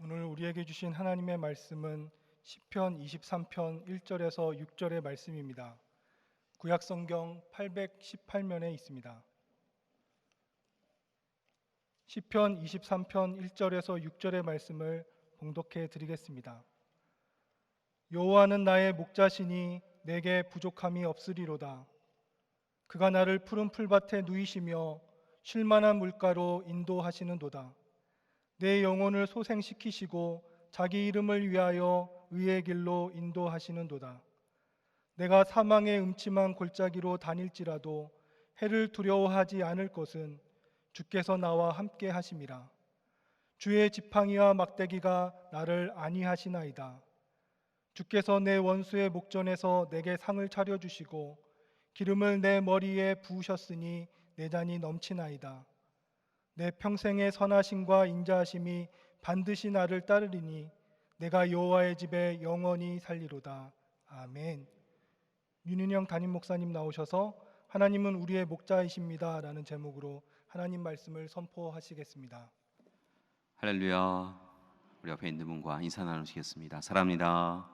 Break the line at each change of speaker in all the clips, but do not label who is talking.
오늘 우리에게 주신 하나님의 말씀은 시편 23편 1절에서 6절의 말씀입니다. 구약 성경 818면에 있습니다. 시편 23편 1절에서 6절의 말씀을 봉독해 드리겠습니다. 여호와는 나의 목자시니 내게 부족함이 없으리로다. 그가 나를 푸른 풀밭에 누이시며 쉴 만한 물가로 인도하시는도다. 내 영혼을 소생시키시고 자기 이름을 위하여 의의 길로 인도하시는도다. 내가 사망의 음침한 골짜기로 다닐지라도 해를 두려워하지 않을 것은 주께서 나와 함께 하심이라. 주의 지팡이와 막대기가 나를 안위하시나이다. 주께서 내 원수의 목전에서 내게 상을 차려주시고 기름을 내 머리에 부으셨으니 내 잔이 넘치나이다. 내 평생의 선하심과 인자하심이 반드시 나를 따르리니 내가 여호와의 집에 영원히 살리로다. 아멘. 윤은영 담임 목사님 나오셔서 하나님은 우리의 목자이십니다 라는 제목으로 하나님 말씀을 선포하시겠습니다.
할렐루야. 우리 옆에 있는 분과 인사 나누시겠습니다. 사랑합니다.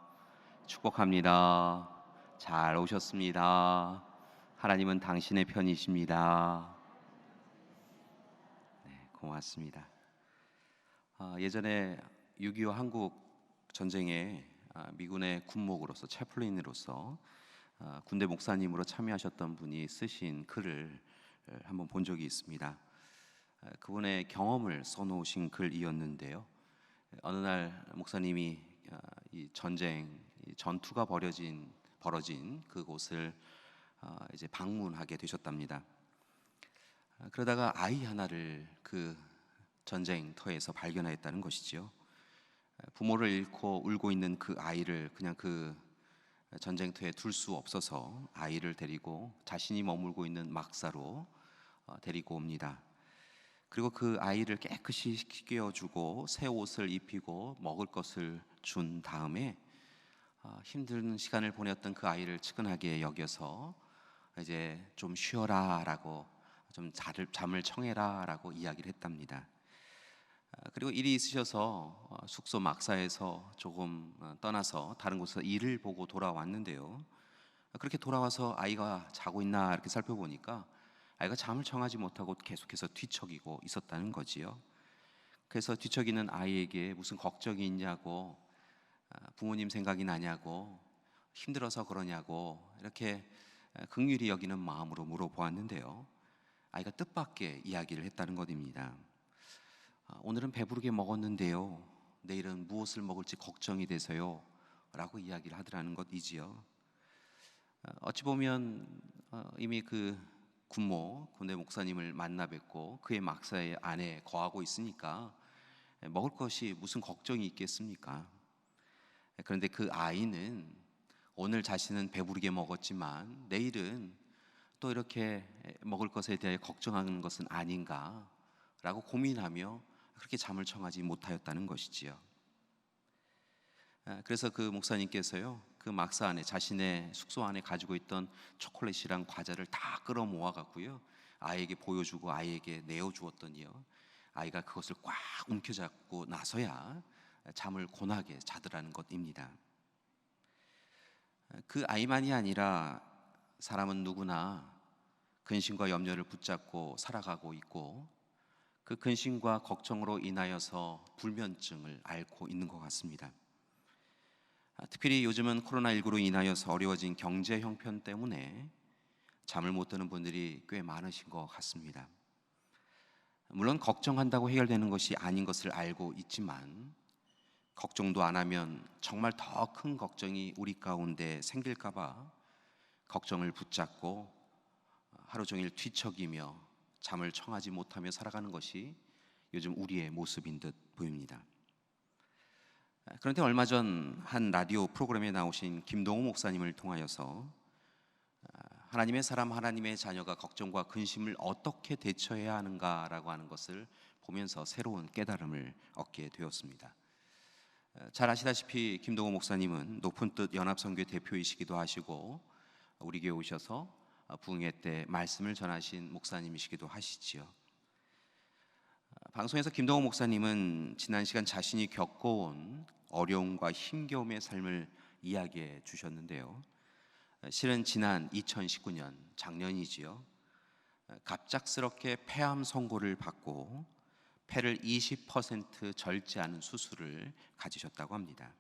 축복합니다. 잘 오셨습니다. 하나님은 당신의 편이십니다. 네, 고맙습니다. 예전에 6.25 한국 전쟁에 미군의 군목으로서 채플린으로서 군대 목사님으로 참여하셨던 분이 쓰신 글을 한번 본 적이 있습니다. 그분의 경험을 써놓으신 글이었는데요. 어느 날 목사님이 이 전투가 벌어진 그곳을 이제 방문하게 되셨답니다. 그러다가 아이 하나를 그 전쟁터에서 발견했다는 것이지요. 부모를 잃고 울고 있는 그 아이를 그냥 그 전쟁터에 둘 수 없어서 아이를 데리고 자신이 머물고 있는 막사로 데리고 옵니다. 그리고 그 아이를 깨끗이 씻겨주고 새 옷을 입히고 먹을 것을 준 다음에 힘든 시간을 보냈던 그 아이를 측은하게 여겨서 이제 좀 쉬어라라고 좀 잠을 청해라라고 이야기를 했답니다. 그리고 일이 있으셔서 숙소 막사에서 조금 떠나서 다른 곳에서 일을 보고 돌아왔는데요. 그렇게 돌아와서 아이가 자고 있나 이렇게 살펴보니까 아이가 잠을 청하지 못하고 계속해서 뒤척이고 있었다는 거지요. 그래서 뒤척이는 아이에게 무슨 걱정이 있냐고, 부모님 생각이 나냐고, 힘들어서 그러냐고 이렇게 긍휼히 여기는 마음으로 물어보았는데요. 아이가 뜻밖의 이야기를 했다는 것입니다. 오늘은 배부르게 먹었는데요, 내일은 무엇을 먹을지 걱정이 돼서요 라고 이야기를 하더라는 것이지요. 어찌 보면 이미 그 군대 목사님을 만나 뵙고 그의 막사의 안에 거하고 있으니까 먹을 것이 무슨 걱정이 있겠습니까? 그런데 그 아이는 오늘 자신은 배부르게 먹었지만 내일은 또 이렇게 먹을 것에 대해 걱정하는 것은 아닌가 라고 고민하며 그렇게 잠을 청하지 못하였다는 것이지요. 그래서 그 목사님께서요, 그 막사 안에 자신의 숙소 안에 가지고 있던 초콜릿이랑 과자를 다 끌어 모아 갖고요 아이에게 보여주고 아이에게 내어주었더니요 아이가 그것을 꽉 움켜잡고 나서야 잠을 고나게 자더라는 것입니다. 그 아이만이 아니라 사람은 누구나 근심과 염려를 붙잡고 살아가고 있고 그 근심과 걱정으로 인하여서 불면증을 앓고 있는 것 같습니다. 특별히 요즘은 코로나19로 인하여서 어려워진 경제 형편 때문에 잠을 못 드는 분들이 꽤 많으신 것 같습니다. 물론 걱정한다고 해결되는 것이 아닌 것을 알고 있지만 걱정도 안 하면 정말 더 큰 걱정이 우리 가운데 생길까 봐 걱정을 붙잡고 하루 종일 뒤척이며 잠을 청하지 못하며 살아가는 것이 요즘 우리의 모습인 듯 보입니다. 그런데 얼마 전 한 라디오 프로그램에 나오신 김동호 목사님을 통하여서 하나님의 사람, 하나님의 자녀가 걱정과 근심을 어떻게 대처해야 하는가라고 하는 것을 보면서 새로운 깨달음을 얻게 되었습니다. 잘 아시다시피 김동호 목사님은 높은 뜻 연합선교회 대표이시기도 하시고 우리 교회 오셔서 부흥회 때 말씀을 전하신 목사님이시기도 하시지요. 방송에서 김동호 목사님은 지난 시간 자신이 겪어온 어려움과 힘겨움의 삶을 이야기해 주셨는데요. 실은 지난 2019년 작년이지요. 갑작스럽게 폐암 선고를 받고 폐를 20% 절제하는 수술을 가지셨다고 합니다.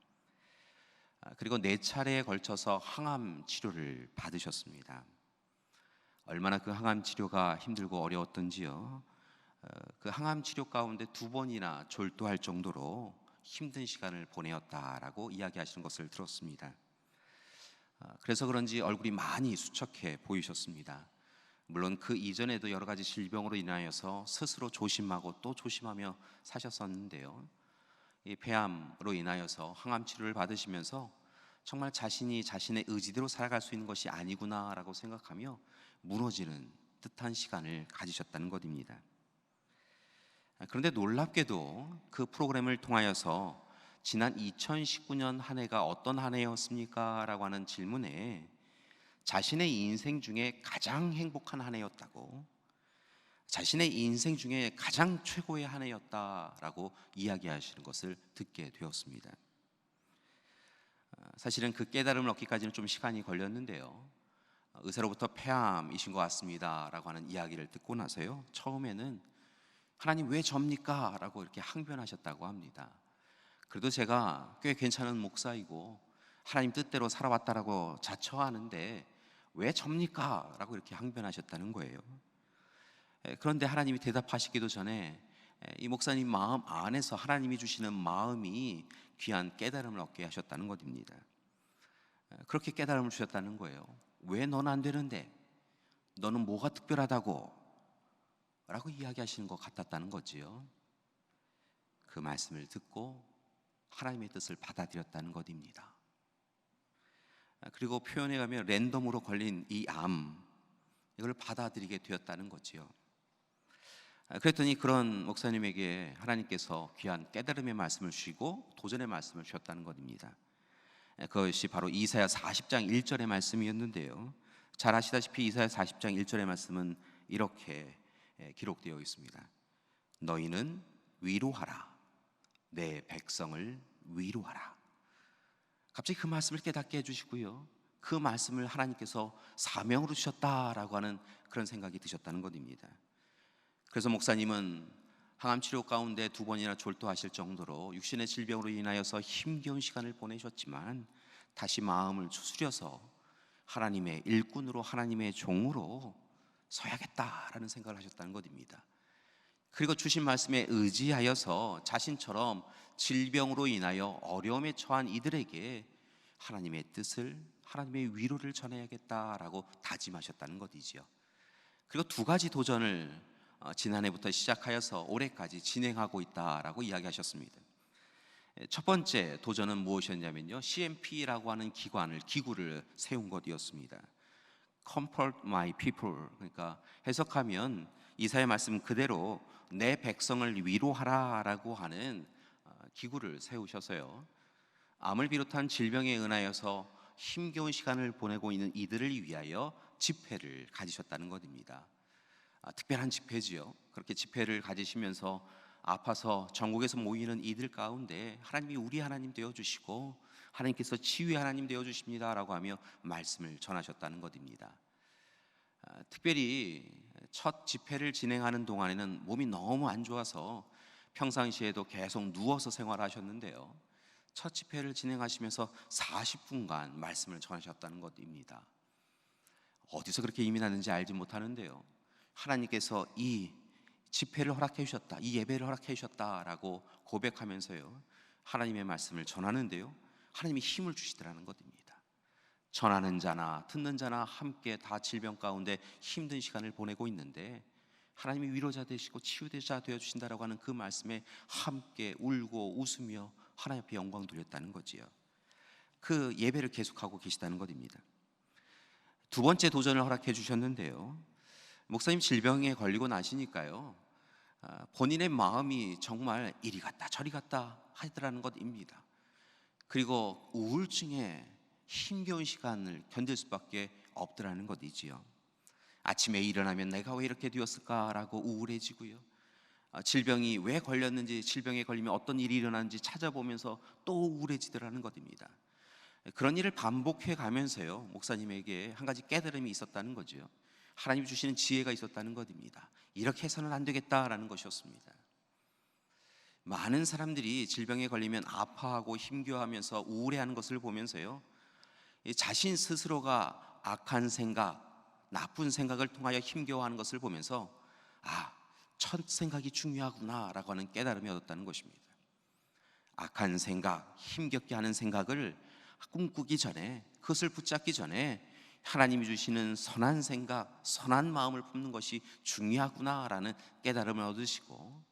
그리고 4차례에 걸쳐서 항암 치료를 받으셨습니다. 얼마나 그 항암 치료가 힘들고 어려웠던지요. 그 항암 치료 가운데 2번이나 졸도할 정도로 힘든 시간을 보내었다라고 이야기하시는 것을 들었습니다. 그래서 그런지 얼굴이 많이 수척해 보이셨습니다. 물론 그 이전에도 여러 가지 질병으로 인하여서 스스로 조심하고 또 조심하며 사셨었는데요. 이 폐암으로 인하여서 항암 치료를 받으시면서 정말 자신이 자신의 의지대로 살아갈 수 있는 것이 아니구나라고 생각하며 무너지는 듯한 시간을 가지셨다는 것입니다. 그런데 놀랍게도 그 프로그램을 통하여서 지난 2019년 한 해가 어떤 한 해였습니까? 라고 하는 질문에 자신의 인생 중에 가장 행복한 한 해였다고, 자신의 인생 중에 가장 최고의 한 해였다라고 이야기하시는 것을 듣게 되었습니다. 사실은 그 깨달음을 얻기까지는 좀 시간이 걸렸는데요. 의사로부터 폐암이신 것 같습니다 라고 하는 이야기를 듣고 나서요, 처음에는 하나님 왜 접니까? 라고 이렇게 항변하셨다고 합니다. 그래도 제가 꽤 괜찮은 목사이고 하나님 뜻대로 살아왔다라고 자처하는데 왜 접니까? 라고 이렇게 항변하셨다는 거예요. 그런데 하나님이 대답하시기도 전에 이 목사님 마음 안에서 하나님이 주시는 마음이 귀한 깨달음을 얻게 하셨다는 것입니다. 그렇게 깨달음을 주셨다는 거예요. 왜 넌 안 되는데? 너는 뭐가 특별하다고? 라고 이야기하시는 것 같았다는 거지요. 그 말씀을 듣고 하나님의 뜻을 받아들였다는 것입니다. 그리고 표현해 가면 랜덤으로 걸린 이 암, 이걸 받아들이게 되었다는 거지요. 그랬더니 그런 목사님에게 하나님께서 귀한 깨달음의 말씀을 주시고 도전의 말씀을 주셨다는 것입니다. 그것이 바로 이사야 40장 1절의 말씀이었는데요. 잘 아시다시피 이사야 40장 1절의 말씀은 이렇게 기록되어 있습니다. 너희는 위로하라. 내 백성을 위로하라. 갑자기 그 말씀을 깨닫게 해주시고요, 그 말씀을 하나님께서 사명으로 주셨다라고 하는 그런 생각이 드셨다는 것입니다. 그래서 목사님은 항암 치료 가운데 2번이나 졸도하실 정도로 육신의 질병으로 인하여서 힘겨운 시간을 보내셨지만 다시 마음을 추스려서 하나님의 일꾼으로, 하나님의 종으로 서야겠다라는 생각을 하셨다는 것입니다. 그리고 주신 말씀에 의지하여서 자신처럼 질병으로 인하여 어려움에 처한 이들에게 하나님의 뜻을, 하나님의 위로를 전해야겠다라고 다짐하셨다는 것이지요. 그리고 2가지 도전을 지난해부터 시작하여서 올해까지 진행하고 있다라고 이야기하셨습니다. 첫 번째 도전은 무엇이었냐면요, CMP라고 하는 기구를 세운 것이었습니다. Comfort my people. 그러니까 해석하면 이사야 말씀 그대로 내 백성을 위로하라라고 하는 기구를 세우셔서요, 암을 비롯한 질병에 은하여서 힘겨운 시간을 보내고 있는 이들을 위하여 집회를 가지셨다는 것입니다. 특별한 집회지요. 그렇게 집회를 가지시면서 아파서 전국에서 모이는 이들 가운데 하나님이 우리 하나님 되어주시고 하나님께서 치유의 하나님 되어주십니다라고 하며 말씀을 전하셨다는 것입니다. 특별히 첫 집회를 진행하는 동안에는 몸이 너무 안 좋아서 평상시에도 계속 누워서 생활하셨는데요, 첫 집회를 진행하시면서 40분간 말씀을 전하셨다는 것입니다. 어디서 그렇게 이민하는지 알지 못하는데요, 하나님께서 이 집회를 허락해 주셨다, 이 예배를 허락해 주셨다라고 고백하면서요, 하나님의 말씀을 전하는데요, 하나님이 힘을 주시더라는 것입니다. 전하는 자나 듣는 자나 함께 다 질병 가운데 힘든 시간을 보내고 있는데 하나님이 위로자 되시고 치유자 되어주신다라고 하는 그 말씀에 함께 울고 웃으며 하나님 앞에 영광 돌렸다는 거지요. 그 예배를 계속하고 계시다는 것입니다. 2번째 도전을 허락해 주셨는데요, 목사님 질병에 걸리고 나시니까요, 본인의 마음이 정말 이리 갔다 저리 갔다 하더라는 것입니다. 그리고 우울증에 힘겨운 시간을 견딜 수밖에 없더라는 것이지요. 아침에 일어나면 내가 왜 이렇게 되었을까라고 우울해지고요, 질병이 왜 걸렸는지, 질병에 걸리면 어떤 일이 일어나는지 찾아보면서 또 우울해지더라는 것입니다. 그런 일을 반복해 가면서요, 목사님에게 한 가지 깨달음이 있었다는 거죠. 하나님이 주시는 지혜가 있었다는 것입니다. 이렇게 해서는 안 되겠다라는 것이었습니다. 많은 사람들이 질병에 걸리면 아파하고 힘겨워하면서 우울해하는 것을 보면서요, 자신 스스로가 악한 생각, 나쁜 생각을 통하여 힘겨워하는 것을 보면서 첫 생각이 중요하구나라고 하는 깨달음이 얻었다는 것입니다. 악한 생각, 힘겹게 하는 생각을 꿈꾸기 전에, 그것을 붙잡기 전에 하나님이 주시는 선한 생각, 선한 마음을 품는 것이 중요하구나라는 깨달음을 얻으시고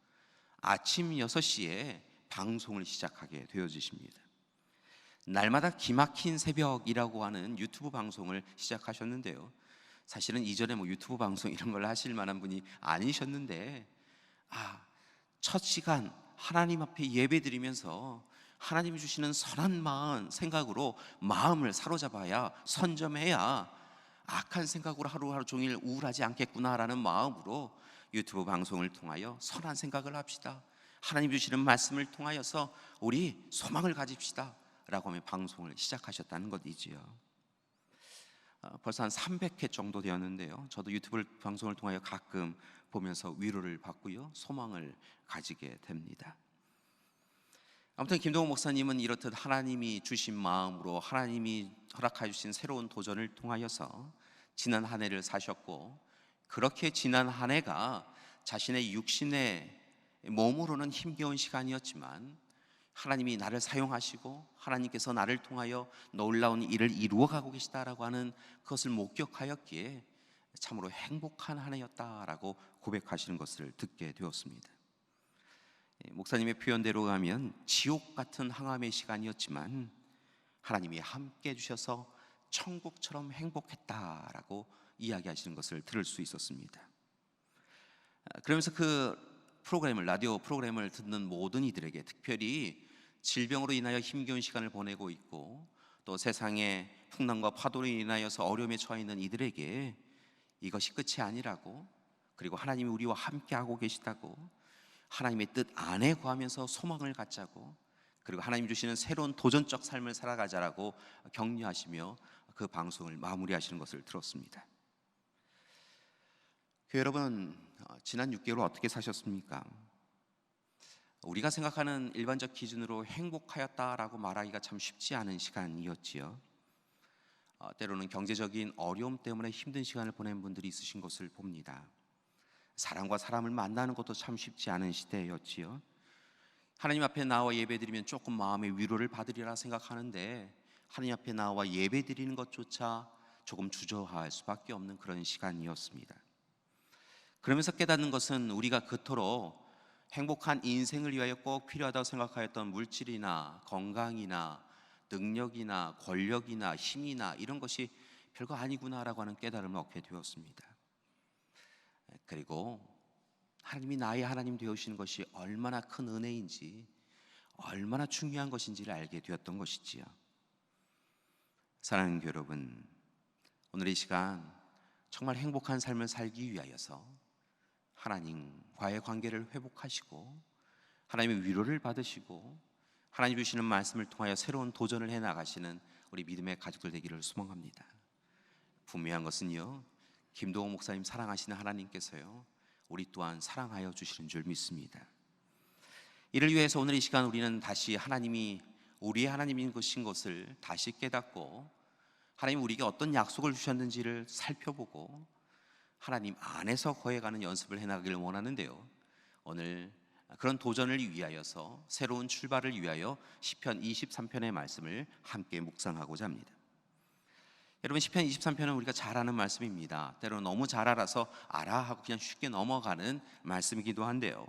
아침 6시에 방송을 시작하게 되어지십니다. 날마다 기막힌 새벽이라고 하는 유튜브 방송을 시작하셨는데요, 사실은 이전에 유튜브 방송 이런 걸 하실 만한 분이 아니셨는데 첫 시간 하나님 앞에 예배드리면서 하나님이 주시는 선한 마음 생각으로 마음을 사로잡아야, 선점해야 악한 생각으로 하루하루 종일 우울하지 않겠구나라는 마음으로 유튜브 방송을 통하여 선한 생각을 합시다, 하나님 주시는 말씀을 통하여서 우리 소망을 가집시다 라고 하며 방송을 시작하셨다는 것이지요. 벌써 한 300회 정도 되었는데요, 저도 유튜브 방송을 통하여 가끔 보면서 위로를 받고요, 소망을 가지게 됩니다. 아무튼 김동욱 목사님은 이렇듯 하나님이 주신 마음으로 하나님이 허락해 주신 새로운 도전을 통하여서 지난 한 해를 사셨고, 그렇게 지난 한 해가 자신의 육신의 몸으로는 힘겨운 시간이었지만 하나님이 나를 사용하시고 하나님께서 나를 통하여 놀라운 일을 이루어가고 계시다라고 하는 그것을 목격하였기에 참으로 행복한 한 해였다라고 고백하시는 것을 듣게 되었습니다. 목사님의 표현대로 가면 지옥 같은 항암의 시간이었지만 하나님이 함께 해주셔서 천국처럼 행복했다라고 이야기하시는 것을 들을 수 있었습니다. 그러면서 라디오 프로그램을 듣는 모든 이들에게, 특별히 질병으로 인하여 힘겨운 시간을 보내고 있고 또 세상의 풍랑과 파도로 인하여서 어려움에 처해 있는 이들에게 이것이 끝이 아니라고, 그리고 하나님이 우리와 함께하고 계시다고, 하나님의 뜻 안에 거하면서 소망을 갖자고, 그리고 하나님 주시는 새로운 도전적 삶을 살아가자라고 격려하시며 그 방송을 마무리하시는 것을 들었습니다. 교회 여러분, 지난 6개월 어떻게 사셨습니까? 우리가 생각하는 일반적 기준으로 행복하였다라고 말하기가 참 쉽지 않은 시간이었지요. 때로는 경제적인 어려움 때문에 힘든 시간을 보낸 분들이 있으신 것을 봅니다. 사람과 사람을 만나는 것도 참 쉽지 않은 시대였지요. 하나님 앞에 나와 예배드리면 조금 마음의 위로를 받으리라 생각하는데 하나님 앞에 나와 예배드리는 것조차 조금 주저할 수밖에 없는 그런 시간이었습니다. 그러면서 깨닫는 것은 우리가 그토록 행복한 인생을 위하여 꼭 필요하다고 생각하였던 물질이나 건강이나 능력이나 권력이나 힘이나 이런 것이 별거 아니구나라고 하는 깨달음을 얻게 되었습니다. 그리고 하나님이 나의 하나님 되어주시는 것이 얼마나 큰 은혜인지, 얼마나 중요한 것인지를 알게 되었던 것이지요. 사랑하는 여러분, 오늘 이 시간 정말 행복한 삶을 살기 위하여서 하나님과의 관계를 회복하시고 하나님의 위로를 받으시고 하나님 주시는 말씀을 통하여 새로운 도전을 해나가시는 우리 믿음의 가족들 되기를 소망합니다. 분명한 것은요, 김동욱 목사님 사랑하시는 하나님께서요, 우리 또한 사랑하여 주시는 줄 믿습니다. 이를 위해서 오늘 이 시간 우리는 다시 하나님이 우리의 하나님인 것을 다시 깨닫고 하나님 우리에게 어떤 약속을 주셨는지를 살펴보고 하나님 안에서 거해가는 연습을 해나가기를 원하는데요, 오늘 그런 도전을 위하여서 새로운 출발을 위하여 시편 23편의 말씀을 함께 묵상하고자 합니다. 여러분, 시편 23편은 우리가 잘 아는 말씀입니다. 때로는 너무 잘 알아서 알아 하고 그냥 쉽게 넘어가는 말씀이기도 한데요,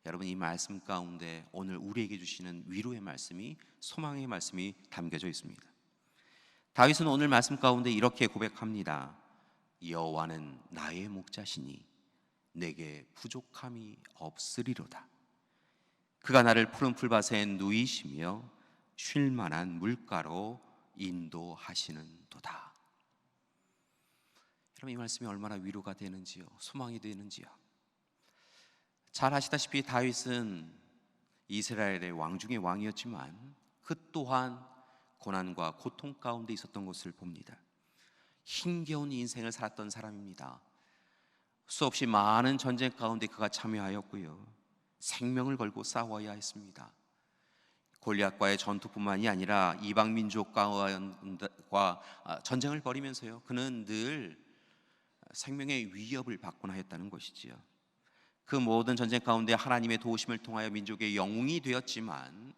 여러분, 이 말씀 가운데 오늘 우리에게 주시는 위로의 말씀이, 소망의 말씀이 담겨져 있습니다. 다윗은 오늘 말씀 가운데 이렇게 고백합니다. 여호와는 나의 목자시니 내게 부족함이 없으리로다. 그가 나를 푸른 풀밭에 누이시며 쉴 만한 물가로 인도하시는도다. 여러분, 이 말씀이 얼마나 위로가 되는지요, 소망이 되는지요. 잘 아시다시피 다윗은 이스라엘의 왕 중의 왕이었지만 그 또한 고난과 고통 가운데 있었던 것을 봅니다. 힘겨운 인생을 살았던 사람입니다. 수없이 많은 전쟁 가운데 그가 참여하였고요, 생명을 걸고 싸워야 했습니다. 골리앗과의 전투뿐만이 아니라 이방 민족과 전쟁을 벌이면서요, 그는 늘 생명의 위협을 받곤 하였다는 것이지요. 그 모든 전쟁 가운데 하나님의 도우심을 통하여 민족의 영웅이 되었지만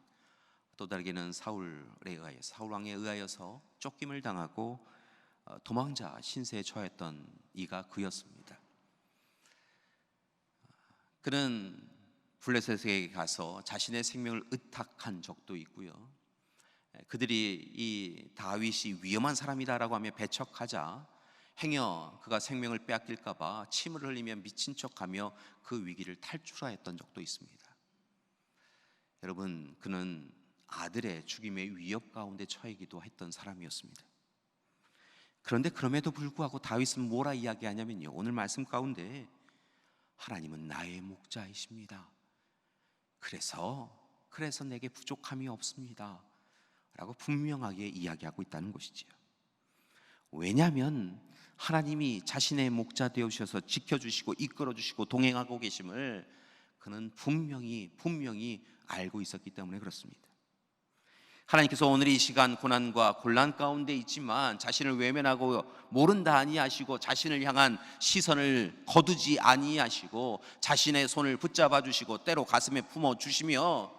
또 다르게는 사울 왕에 의하여서 쫓김을 당하고 도망자 신세에 처했던 이가 그였습니다. 그는 블레셋에게 가서 자신의 생명을 의탁한 적도 있고요, 그들이 이 다윗이 위험한 사람이다라고 하며 배척하자 행여 그가 생명을 빼앗길까 봐 침을 흘리며 미친 척하며 그 위기를 탈출하였던 적도 있습니다. 여러분, 그는 아들의 죽임의 위협 가운데 처하기도 했던 사람이었습니다. 그런데 그럼에도 불구하고 다윗은 뭐라 이야기하냐면요, 오늘 말씀 가운데 하나님은 나의 목자이십니다. 그래서 내게 부족함이 없습니다 라고 분명하게 이야기하고 있다는 것이지요. 왜냐하면 하나님이 자신의 목자 되어주셔서 지켜주시고 이끌어주시고 동행하고 계심을 그는 분명히 알고 있었기 때문에 그렇습니다. 하나님께서 오늘 이 시간 고난과 곤란 가운데 있지만 자신을 외면하고 모른다 아니하시고 자신을 향한 시선을 거두지 아니하시고 자신의 손을 붙잡아 주시고 때로 가슴에 품어 주시며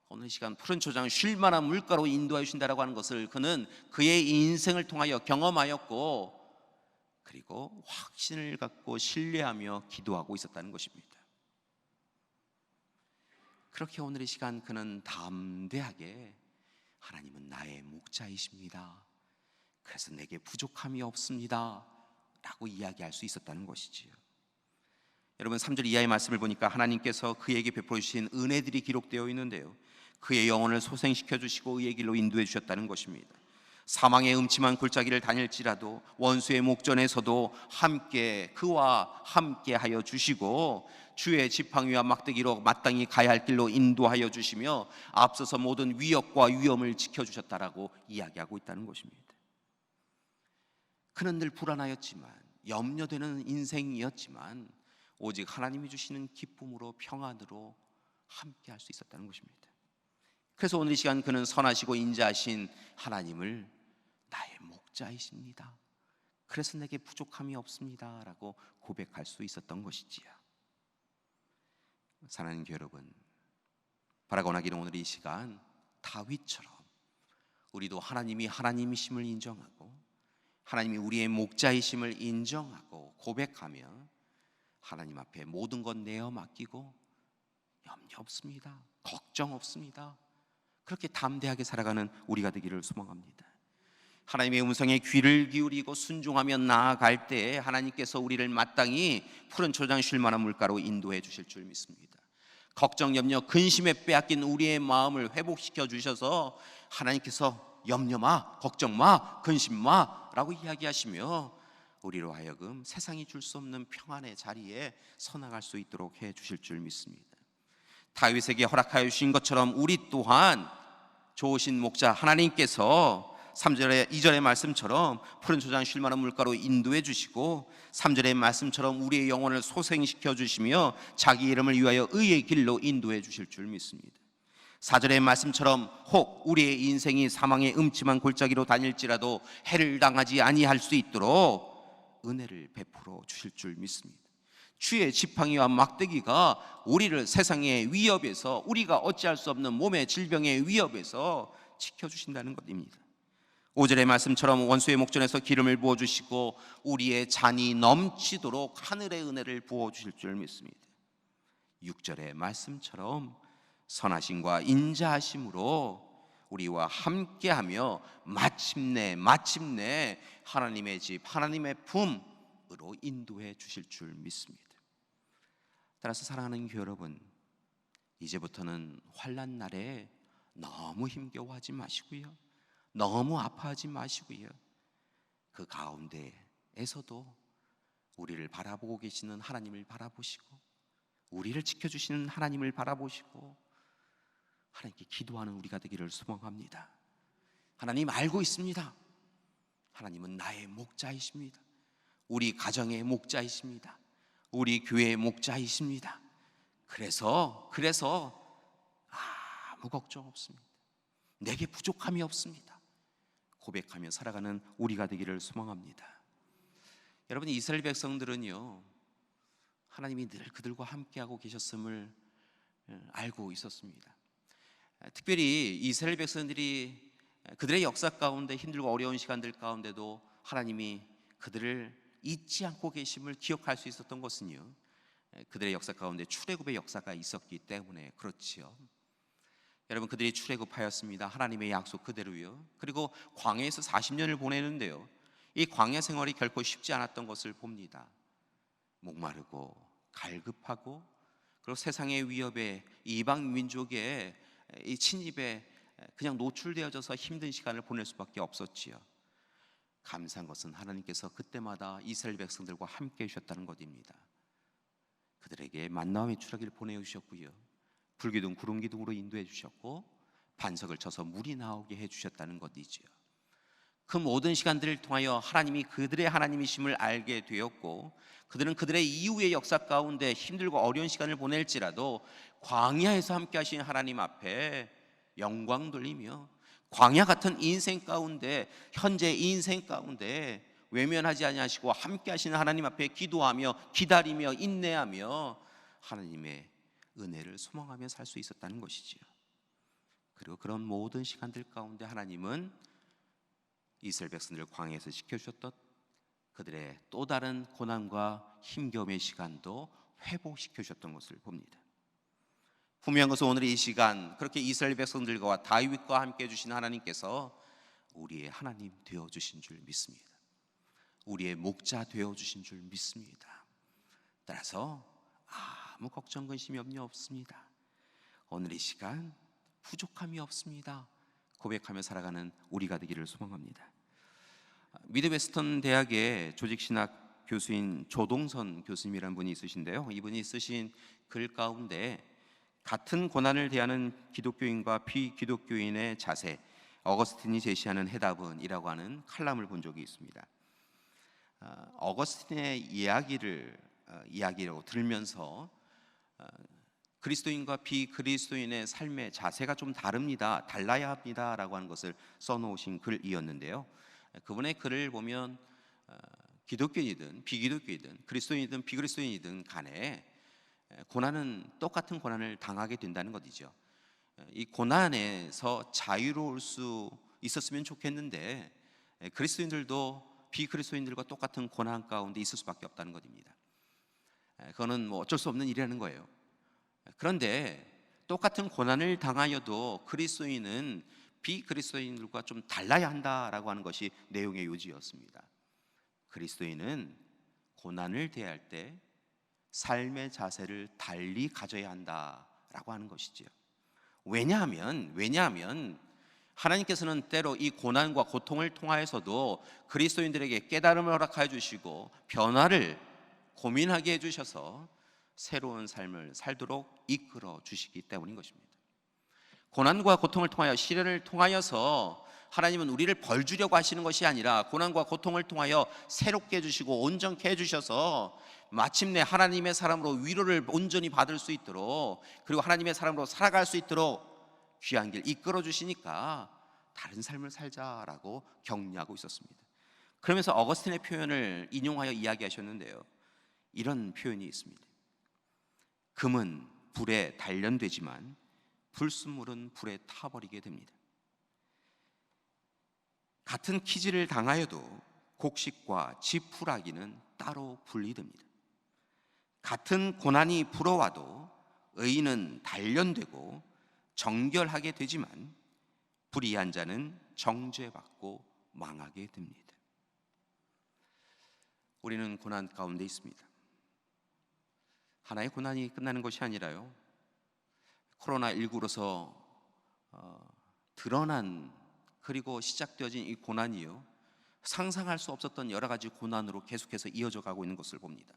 오늘 이 시간 푸른 초장 쉴 만한 물가로 인도하여 주신다라고 하는 것을 그는 그의 인생을 통하여 경험하였고, 그리고 확신을 갖고 신뢰하며 기도하고 있었다는 것입니다. 그렇게 오늘 이 시간 그는 담대하게 하나님은 나의 목자이십니다, 그래서 내게 부족함이 없습니다 라고 이야기할 수 있었다는 것이지요. 여러분, 3절 이하의 말씀을 보니까 하나님께서 그에게 베풀어 주신 은혜들이 기록되어 있는데요, 그의 영혼을 소생시켜 주시고 의의 길로 인도해 주셨다는 것입니다. 사망의 음침한 골짜기를 다닐지라도 원수의 목전에서도 그와 함께 하여 주시고 주의 지팡이와 막대기로 마땅히 가야 할 길로 인도하여 주시며 앞서서 모든 위협과 위험을 지켜주셨다라고 이야기하고 있다는 것입니다. 그는 늘 불안하였지만, 염려되는 인생이었지만 오직 하나님이 주시는 기쁨으로 평안으로 함께 할 수 있었다는 것입니다. 그래서 오늘 이 시간 그는 선하시고 인자하신 하나님을 나의 목자이십니다, 그래서 내게 부족함이 없습니다 라고 고백할 수 있었던 것이지요. 사랑하는 교회 여러분, 바라고 나기는 오늘 이 시간 다윗처럼 우리도 하나님이 하나님이심을 인정하고 하나님이 우리의 목자이심을 인정하고 고백하며 하나님 앞에 모든 것 내어 맡기고 염려 없습니다, 걱정 없습니다, 그렇게 담대하게 살아가는 우리가 되기를 소망합니다. 하나님의 음성에 귀를 기울이고 순종하며 나아갈 때 하나님께서 우리를 마땅히 푸른 초장 쉴 만한 물가로 인도해 주실 줄 믿습니다. 걱정, 염려, 근심에 빼앗긴 우리의 마음을 회복시켜 주셔서 하나님께서 염려 마, 걱정 마, 근심 마 라고 이야기하시며 우리로 하여금 세상이 줄 수 없는 평안의 자리에 서나갈 수 있도록 해 주실 줄 믿습니다. 다윗에게 허락하여 주신 것처럼 우리 또한 좋으신 목자 하나님께서 2절의 말씀처럼 푸른 초장 쉴 만한 물가로 인도해 주시고 3절의 말씀처럼 우리의 영혼을 소생시켜 주시며 자기 이름을 위하여 의의 길로 인도해 주실 줄 믿습니다. 4절의 말씀처럼 혹 우리의 인생이 사망의 음침한 골짜기로 다닐지라도 해를 당하지 아니할 수 있도록 은혜를 베풀어 주실 줄 믿습니다. 주의 지팡이와 막대기가 우리를 세상의 위협에서, 우리가 어찌할 수 없는 몸의 질병의 위협에서 지켜주신다는 것입니다. 5절의 말씀처럼 원수의 목전에서 기름을 부어주시고 우리의 잔이 넘치도록 하늘의 은혜를 부어주실 줄 믿습니다. 6절의 말씀처럼 선하심과 인자하심으로 우리와 함께하며 마침내 하나님의 집, 하나님의 품으로 인도해 주실 줄 믿습니다. 따라서 사랑하는 교회 여러분, 이제부터는 환난 날에 너무 힘겨워하지 마시고요, 너무 아파하지 마시고요, 그 가운데에서도 우리를 바라보고 계시는 하나님을 바라보시고 우리를 지켜주시는 하나님을 바라보시고 하나님께 기도하는 우리가 되기를 소망합니다. 하나님 알고 있습니다. 하나님은 나의 목자이십니다. 우리 가정의 목자이십니다. 우리 교회의 목자이십니다. 그래서 아무 걱정 없습니다. 내게 부족함이 없습니다. 고백하며 살아가는 우리가 되기를 소망합니다. 여러분, 이스라엘 백성들은요, 하나님이 늘 그들과 함께하고 계셨음을 알고 있었습니다. 특별히 이스라엘 백성들이 그들의 역사 가운데 힘들고 어려운 시간들 가운데도 하나님이 그들을 잊지 않고 계심을 기억할 수 있었던 것은요, 그들의 역사 가운데 출애굽의 역사가 있었기 때문에 그렇지요. 여러분, 그들이 출애굽하였습니다. 하나님의 약속 그대로요. 그리고 광야에서 40년을 보내는데요, 이 광야 생활이 결코 쉽지 않았던 것을 봅니다. 목마르고 갈급하고, 그리고 세상의 위협에, 이방 민족의 이 침입에 그냥 노출되어져서 힘든 시간을 보낼 수밖에 없었지요. 감사한 것은 하나님께서 그때마다 이스라엘 백성들과 함께 해주셨다는 것입니다. 그들에게 만나와 메추라기를 보내주셨고요, 불기둥 구름기둥으로 인도해 주셨고, 반석을 쳐서 물이 나오게 해주셨다는 것이지요. 그 모든 시간들을 통하여 하나님이 그들의 하나님이심을 알게 되었고, 그들은 그들의 이후의 역사 가운데 힘들고 어려운 시간을 보낼지라도 광야에서 함께 하신 하나님 앞에 영광 돌리며, 광야 같은 인생 가운데, 현재 인생 가운데 외면하지 아니하시고 함께 하시는 하나님 앞에 기도하며 기다리며 인내하며 하나님의 은혜를 소망하며 살 수 있었다는 것이지요. 그리고 그런 모든 시간들 가운데 하나님은 이스라엘 백성들을 광야에서 지켜주셨던 그들의 또 다른 고난과 힘겨움의 시간도 회복시켜 주셨던 것을 봅니다. 분명한 것은 오늘 이 시간 그렇게 이스라엘 백성들과 다윗과 함께 해주신 하나님께서 우리의 하나님 되어주신 줄 믿습니다. 우리의 목자 되어주신 줄 믿습니다. 따라서 아무 걱정 근심이 없습니다. 오늘 이 시간 부족함이 없습니다. 고백하며 살아가는 우리가 되기를 소망합니다. 미드웨스턴 대학의 조직신학 교수인 조동선 교수님이라는 분이 있으신데요, 이분이 쓰신 글 가운데 같은 고난을 대하는 기독교인과 비기독교인의 자세, 어거스틴이 제시하는 해답은 이라고 하는 칼럼을 본 적이 있습니다. 어거스틴의 이야기라고 들으면서 그리스도인과 비그리스도인의 삶의 자세가 좀 달라야 합니다 라고 하는 것을 써놓으신 글이었는데요, 그분의 글을 보면 기독교인이든 비기독교이든 그리스도인이든 비그리스도인이든 간에 고난은 똑같은 고난을 당하게 된다는 것이죠. 이 고난에서 자유로울 수 있었으면 좋겠는데 그리스도인들도 비그리스도인들과 똑같은 고난 가운데 있을 수밖에 없다는 것입니다. 그거는 뭐 어쩔 수 없는 일이라는 거예요. 그런데 똑같은 고난을 당하여도 그리스도인은 비그리스도인들과 좀 달라야 한다라고 하는 것이 내용의 요지였습니다. 그리스도인은 고난을 대할 때 삶의 자세를 달리 가져야 한다라고 하는 것이지요. 왜냐하면 하나님께서는 때로 이 고난과 고통을 통하여서도 그리스도인들에게 깨달음을 허락하여 주시고 변화를 고민하게 해주셔서 새로운 삶을 살도록 이끌어 주시기 때문인 것입니다. 고난과 고통을 통하여, 시련을 통하여서 하나님은 우리를 벌 주려고 하시는 것이 아니라 고난과 고통을 통하여 새롭게 해주시고 온전케 해주셔서 마침내 하나님의 사람으로 위로를 온전히 받을 수 있도록, 그리고 하나님의 사람으로 살아갈 수 있도록 귀한 길 이끌어 주시니까 다른 삶을 살자라고 격려하고 있었습니다. 그러면서 어거스틴의 표현을 인용하여 이야기하셨는데요, 이런 표현이 있습니다. 금은 불에 단련되지만 불순물은 불에 타버리게 됩니다. 같은 키질을 당하여도 곡식과 지푸라기는 따로 분리됩니다. 같은 고난이 불어와도 의인은 단련되고 정결하게 되지만 불의한 자는 정죄받고 망하게 됩니다. 우리는 고난 가운데 있습니다. 하나의 고난이 끝나는 것이 아니라요, 코로나19로서 드러난 그리고 시작되어진 이 고난이요, 상상할 수 없었던 여러 가지 고난으로 계속해서 이어져 가고 있는 것을 봅니다.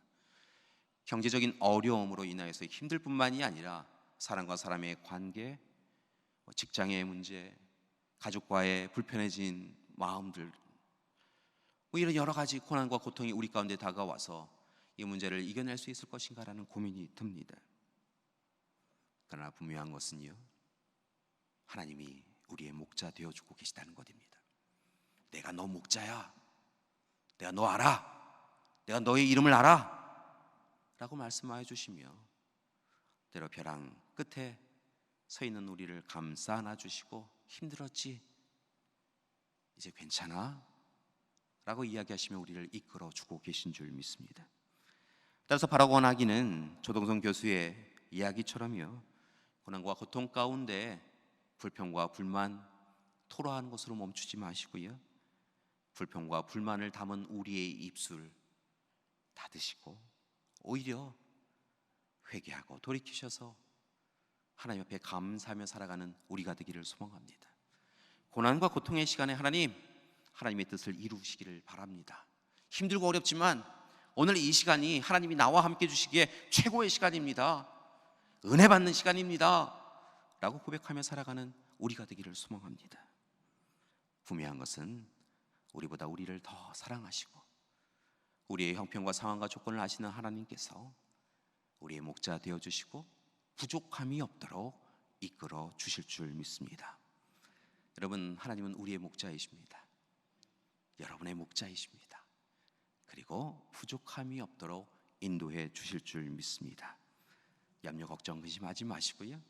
경제적인 어려움으로 인하여서 힘들 뿐만이 아니라 사람과 사람의 관계, 직장의 문제, 가족과의 불편해진 마음들, 이런 여러 가지 고난과 고통이 우리 가운데 다가와서 이 문제를 이겨낼 수 있을 것인가라는 고민이 듭니다. 그러나 분명한 것은요, 하나님이 우리의 목자 되어주고 계시다는 것입니다. 내가 너 목자야, 내가 너 알아, 내가 너의 이름을 알아 라고 말씀하여 주시며, 때로 벼랑 끝에 서 있는 우리를 감싸 안아주시고, 힘들었지? 이제 괜찮아? 라고 이야기하시며 우리를 이끌어 주고 계신 줄 믿습니다. 따라서 바라고 원하기는 조동성 교수의 이야기처럼요, 고난과 고통 가운데 불평과 불만 토로하는 것으로 멈추지 마시고요, 불평과 불만을 담은 우리의 입술 닫으시고 오히려 회개하고 돌이키셔서 하나님 앞에 감사하며 살아가는 우리가 되기를 소망합니다. 고난과 고통의 시간에 하나님의 뜻을 이루시기를 바랍니다. 힘들고 어렵지만 오늘 이 시간이 하나님이 나와 함께 주시기에 최고의 시간입니다. 은혜 받는 시간입니다 라고 고백하며 살아가는 우리가 되기를 소망합니다. 분명한 것은 우리보다 우리를 더 사랑하시고 우리의 형편과 상황과 조건을 아시는 하나님께서 우리의 목자 되어주시고 부족함이 없도록 이끌어 주실 줄 믿습니다. 여러분, 하나님은 우리의 목자이십니다. 여러분의 목자이십니다. 그리고 부족함이 없도록 인도해 주실 줄 믿습니다. 염려 걱정 근심하지 마시고요,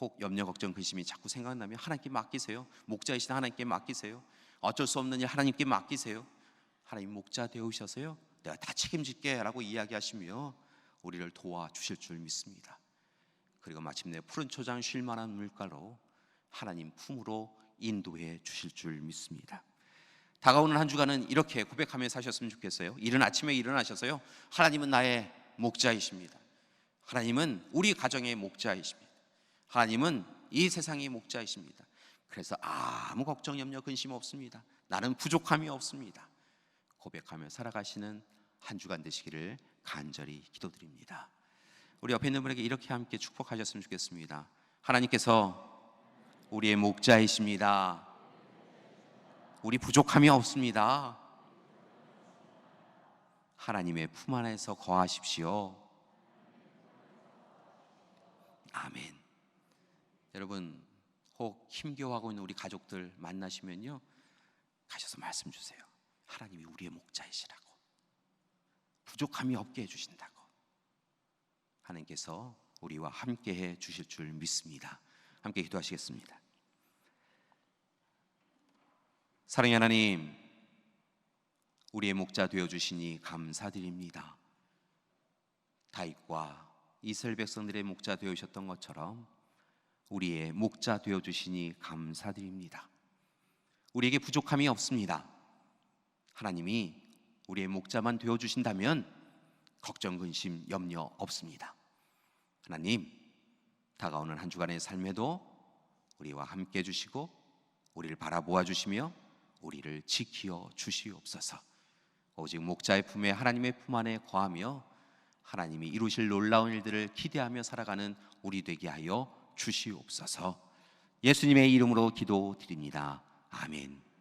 혹 염려 걱정 근심이 자꾸 생각나면 하나님께 맡기세요. 목자이신 하나님께 맡기세요. 어쩔 수 없는 일 하나님께 맡기세요. 하나님 목자 되어주셔서요, 내가 다 책임질게 라고 이야기하시며 우리를 도와주실 줄 믿습니다. 그리고 마침내 푸른 초장 쉴 만한 물가로 하나님 품으로 인도해 주실 줄 믿습니다. 다가오는 한 주간은 이렇게 고백하며 사셨으면 좋겠어요. 이른 아침에 일어나셔서요, 하나님은 나의 목자이십니다. 하나님은 우리 가정의 목자이십니다. 하나님은 이 세상의 목자이십니다. 그래서 아무 걱정 염려 근심 없습니다. 나는 부족함이 없습니다. 고백하며 살아가시는 한 주간 되시기를 간절히 기도드립니다. 우리 옆에 있는 분에게 이렇게 함께 축복하셨으면 좋겠습니다. 하나님께서 우리의 목자이십니다. 우리 부족함이 없습니다. 하나님의 품 안에서 거하십시오. 아멘. 여러분, 혹 힘겨워하고 있는 우리 가족들 만나시면요, 가셔서 말씀 주세요. 하나님이 우리의 목자이시라고, 부족함이 없게 해주신다고. 하나님께서 우리와 함께 해 주실 줄 믿습니다. 함께 기도하시겠습니다. 사랑의 하나님, 우리의 목자 되어주시니 감사드립니다. 다윗과 이스라엘 백성들의 목자 되어주셨던 것처럼 우리의 목자 되어주시니 감사드립니다. 우리에게 부족함이 없습니다. 하나님이 우리의 목자만 되어주신다면 걱정, 근심, 염려 없습니다. 하나님, 다가오는 한 주간의 삶에도 우리와 함께 해주시고 우리를 바라보아 주시며 우리를 지키어 주시옵소서. 오직 목자의 품에 하나님의 품 안에 거하며 하나님이 이루실 놀라운 일들을 기대하며 살아가는 우리 되게 하여 주시옵소서. 예수님의 이름으로 기도드립니다. 아멘.